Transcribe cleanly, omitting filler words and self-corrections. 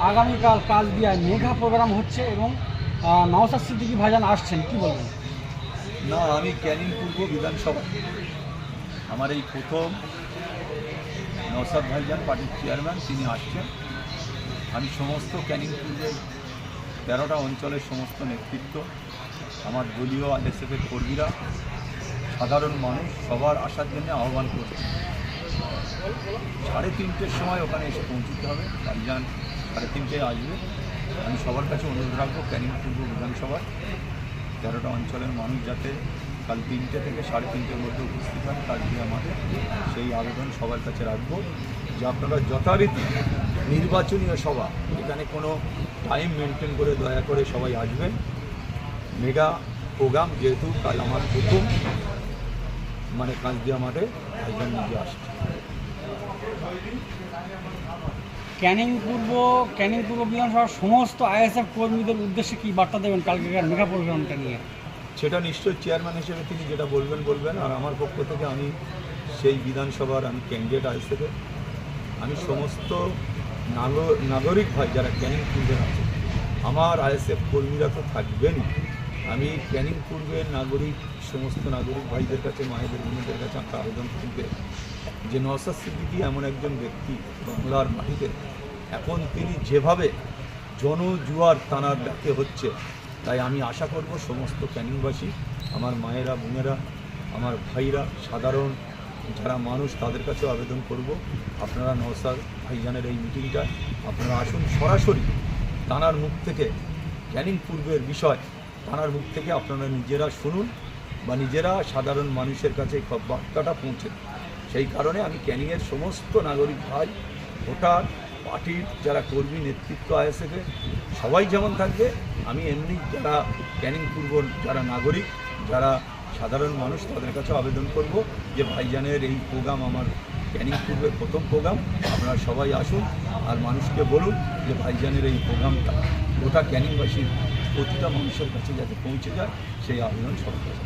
আগামীকাল কালদিয়ায় মেঘা প্রোগ্রাম হচ্ছে এবং নওশাদ সিদ্দিকী ভাইজান আসছেন, কি বলবেন? না, আমি ক্যানিং পূর্ব বিধানসভা আমার এই প্রথম নওশাদ ভাইজান পার্টির চেয়ারম্যান তিনি আসছেন। আমি সমস্ত ক্যানিং পূর্বের 13টা অঞ্চলের সমস্ত নেতৃত্ব, আমার দলীয় আইএসএফের কর্মীরা, সাধারণ মানুষ সবার আসার জন্য আহ্বান করছি। 3:30টার সময় ওখানে এসে পৌঁছতে হবে। ভাইজান 3:30টায় আসবে। আমি সবার কাছে অনুরোধ রাখবো ক্যানিং পূর্ব বিধানসভার 13টা অঞ্চলের মানুষ যাতে কাল 3টে থেকে 3:30টার মধ্যে উপস্থিত হন কালদিয়া মাঠে, সেই আবেদন সবার কাছে রাখবো যে আপনারা যথারীতি নির্বাচনীয় সভা, এখানে কোনো টাইম মেনটেন করে দয়া করে সবাই আসবেন। মেগা প্রোগ্রাম যেহেতু কাল আমার প্রথম কালদিয়া মাঠে ভাইজান নিজে আসছে। ক্যানিং পূর্ব বিধানসভার সমস্ত আইএসএফ কর্মীদের উদ্দেশ্যে কি বার্তা দেবেন কালকের মেগা প্রোগ্রামটা নিয়ে? সেটা নিশ্চয়ই চেয়ারম্যান হিসেবে তিনি যেটা বলবেন। আর আমার পক্ষ থেকে আমি সেই বিধানসভার ক্যান্ডিডেট আইএসএফের আমি সমস্ত নাগরিক ভাই যারা ক্যানিং পূর্বের আছে, আমার আইএসএফ কর্মীরা তো থাকবেনই। আমি ক্যানিং পূর্বের সমস্ত নাগরিক ভাইদের কাছে, মায়েদের বোনদের কাছে একটা আবেদন করবে যে নওশাদ সিদ্দিকী এমন একজন ব্যক্তি বাংলার মাটিতে এখন তিনি যেভাবে জনজুয়ার টানার ডাকে হচ্ছে, তাই আমি আশা করব সমস্ত ক্যানিংবাসী, আমার মায়েরা বোনেরা, আমার ভাইরা, সাধারণ যারা মানুষ, তাদের কাছেও আবেদন করব আপনারা নওশাদ ভাইজানের এই মিটিংটা আপনারা আসুন, সরাসরি তানার মুখ থেকে ক্যানিং পূর্বের বিষয় তানার মুখ থেকে আপনারা নিজেরা শুনুন বা নিজেরা সাধারণ মানুষের কাছে বার্তাটা পৌঁছে। সেই কারণে আমি ক্যানিংয়ের সমস্ত নাগরিক ভাই, ভোটার, পার্টির যারা কর্মী নেতৃত্ব আইএসএফে সবাই যেমন থাকবে, আমি এমনি যারা ক্যানিং পূর্ব যারা নাগরিক, যারা সাধারণ মানুষ, তাদের কাছে আবেদন করব যে ভাইজানের এই প্রোগ্রাম আমার ক্যানিং পূর্বের প্রথম প্রোগ্রাম, আপনারা সবাই আসুন আর মানুষকে বলুন যে ভাইজানের এই প্রোগ্রামটা গোটা ক্যানিংবাসীর প্রতিটা মানুষের কাছে যাতে পৌঁছে যায়, সেই আবেদন সবার কাছে।